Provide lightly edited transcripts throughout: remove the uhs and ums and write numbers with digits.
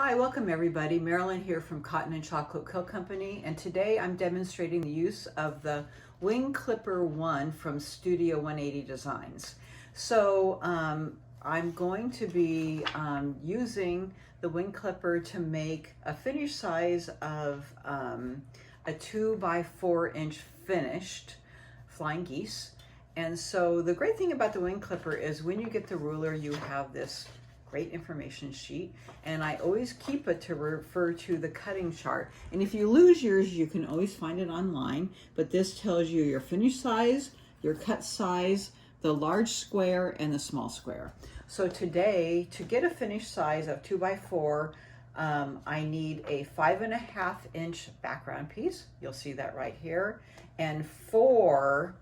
Hi, welcome everybody. Marilyn here from Cotton and Chocolate Quilt Company, and today I'm demonstrating the use of the Wing Clipper 1 from Studio 180 Designs. So I'm going to be using the Wing Clipper to make a finish size of a 2 by 4 inch finished Flying Geese. And so the great thing about the Wing Clipper is when you get the ruler, you have this great information sheet, and I always keep it to refer to the cutting chart. And if you lose yours, you can always find it online, but this tells you your finish size, your cut size, the large square, and the small square. So today, to get a finish size of 2 by 4, I need a 5.5 inch background piece. You'll see that right here, and 4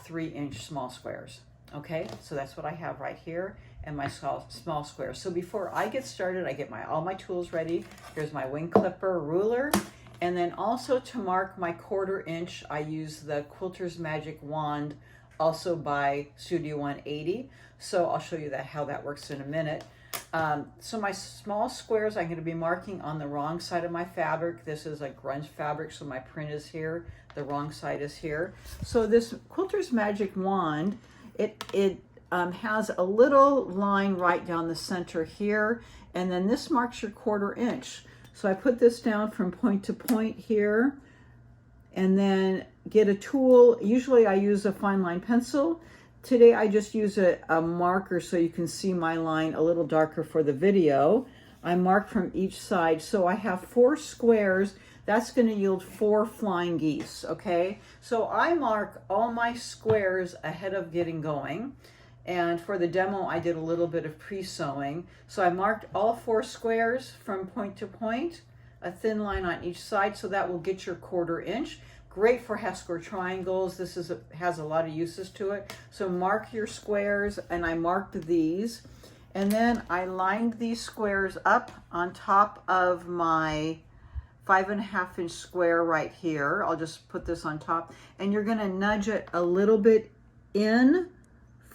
3-inch small squares. Okay, so that's what I have right here, and my small squares. So before I get started, I get all my tools ready. Here's my Wing Clipper ruler, and then also to mark my 1/4 inch, I use the Quilter's Magic Wand, also by Studio 180. So I'll show you how that works in a minute. So my small squares, I'm going to be marking on the wrong side of my fabric. This is a grunge fabric, so my print is here. The wrong side is here. So this Quilter's Magic Wand, it has a little line right down the center here, and then this marks your 1/4 inch. So I put this down from point to point here, and then get a tool. Usually I use a fine line pencil. Today I just use a marker so you can see my line a little darker for the video. I mark from each side, so I have 4 squares. That's going to yield 4 flying geese, okay? So I mark all my squares ahead of getting going. And for the demo, I did a little bit of pre-sewing. So I marked all 4 squares from point to point, a thin line on each side, so that will get your 1/4 inch. Great for half-square triangles. This has a lot of uses to it. So mark your squares, and I marked these. And then I lined these squares up on top of my 5.5 inch square right here. I'll just put this on top, and you're gonna nudge it a little bit in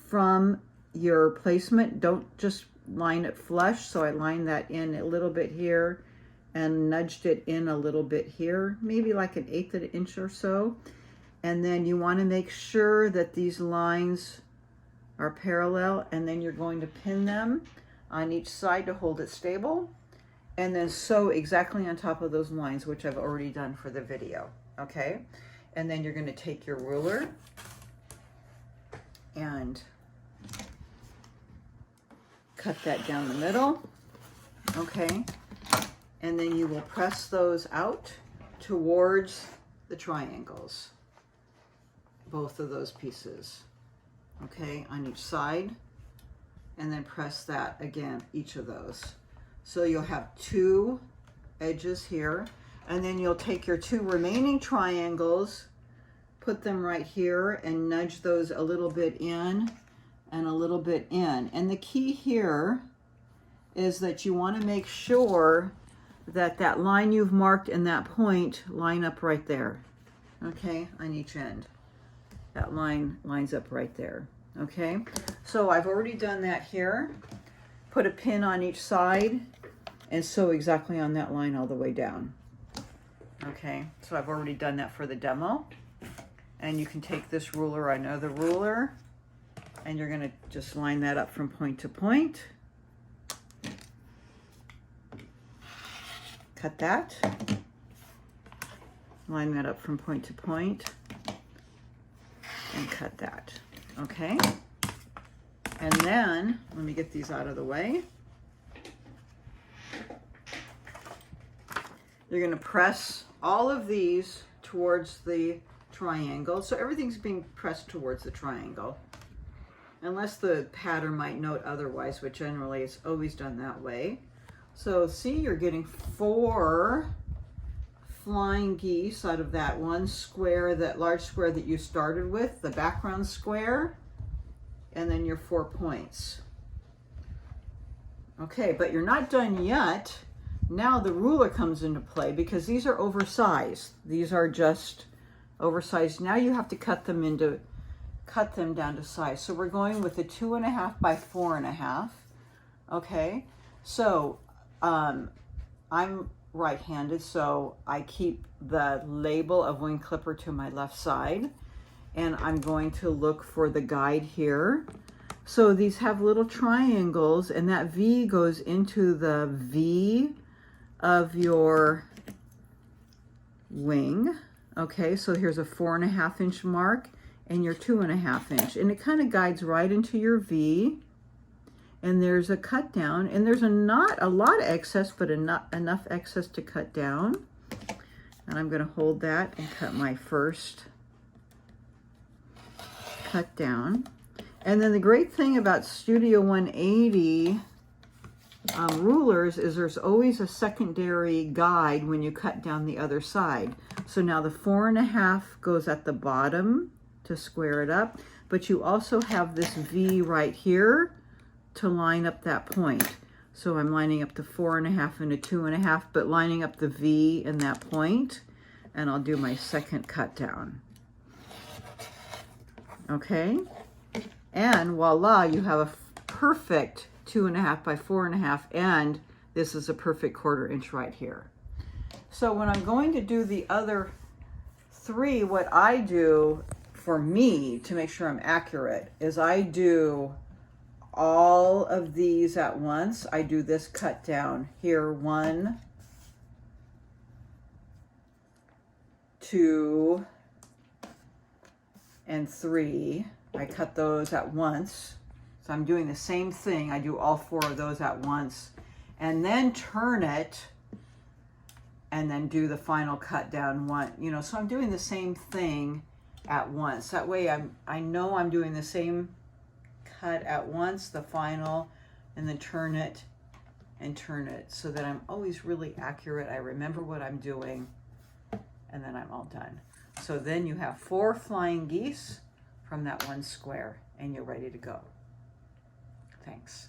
from your placement. Don't just line it flush. So I lined that in a little bit here and nudged it in a little bit here, maybe like 1/8 of an inch or so. And then you want to make sure that these lines are parallel, and then you're going to pin them on each side to hold it stable, and then sew exactly on top of those lines, which I've already done for the video. Okay, and then you're going to take your ruler and cut that down the middle, okay? And then you will press those out towards the triangles, both of those pieces, okay, on each side, and then press that again, each of those. So you'll have 2 edges here, and then you'll take your 2 remaining triangles, put them right here, and nudge those a little bit in and a little bit in. And the key here is that you want to make sure that that line you've marked and that point line up right there, okay, on each end. That line lines up right there, okay? So I've already done that here. Put a pin on each side and sew exactly on that line all the way down, okay? So I've already done that for the demo. And you can take this ruler, another ruler, and you're going to just line that up from point to point. Cut that. Line that up from point to point, and cut that. Okay? And then, let me get these out of the way. You're going to press all of these towards the triangle. So everything's being pressed towards the triangle, unless the pattern might note otherwise, but generally it's always done that way. So see, you're getting 4 flying geese out of that one square, that large square that you started with, the background square, and then your 4 points. Okay, but you're not done yet. Now the ruler comes into play, because these are oversized. These are just oversized. Now you have to cut them down to size. So we're going with a 2.5 by 4.5. Okay, so I'm right-handed, so I keep the label of wing clipper to my left side, and I'm going to look for the guide here. So these have little triangles, and that V goes into the V of your wing. Okay, so here's a 4.5 inch mark and your 2.5 inch, and it kind of guides right into your V. And there's a cut down, and there's not a lot of excess, but enough excess to cut down. And I'm going to hold that and cut my first cut down. And then the great thing about Studio 180 rulers is there's always a secondary guide when you cut down the other side. So now the 4.5 goes at the bottom to square it up, but you also have this V right here to line up that point. So I'm lining up the 4.5 and a 2.5, but lining up the V in that point, and I'll do my second cut down. Okay, and voila, you have a perfect 2.5 by 4.5, and this is a perfect 1/4 inch right here. So when I'm going to do the other 3, what I do for me to make sure I'm accurate is I do all of these at once. I do this cut down here, 1, 2, and 3. I cut those at once. So I'm doing the same thing. I do all 4 of those at once, and then turn it, and then do the final cut down 1. You know, so I'm doing the same thing at once. That way I know I'm doing the same cut at once, the final, and then turn it and turn it, so that I'm always really accurate. I remember what I'm doing, and then I'm all done. So then you have 4 flying geese from that 1 square, and you're ready to go. Thanks.